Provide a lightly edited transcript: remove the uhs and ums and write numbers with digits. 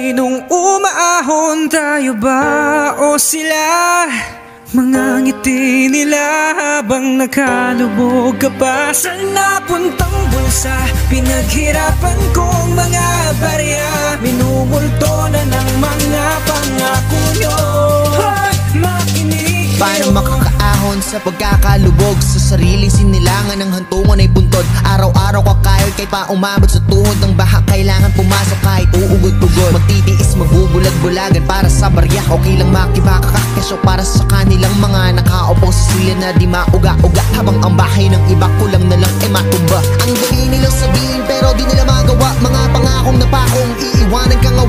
Sinong umaahon, tayo ba o sila? Mga ngiti nila habang nakalubog ka pa. Saan napuntang bulsa? Pinaghirapan kong mga barya. Minumulto na ng mga pangako nyo. Makinig Paano makakaahon sa pagkakalubog? Sa sariling sinilangan ng hantungan ay puntod. Araw-araw kakayod kahit pa umabot sa tuhod ng baha. Kailangan pumasok kahit uugod-ugod. Magtitiis, magbubulag-bulagan para sa barya. Okay lang makibakakakasyo para sa kanilang mga nakaupo sa silya na di mauga-uga. Habang ang bahay ng iba kulang na lang ay matumba. Ang galing nilang sabihin pero di nila magawa. Mga pangakong napakong iiwanan ka nga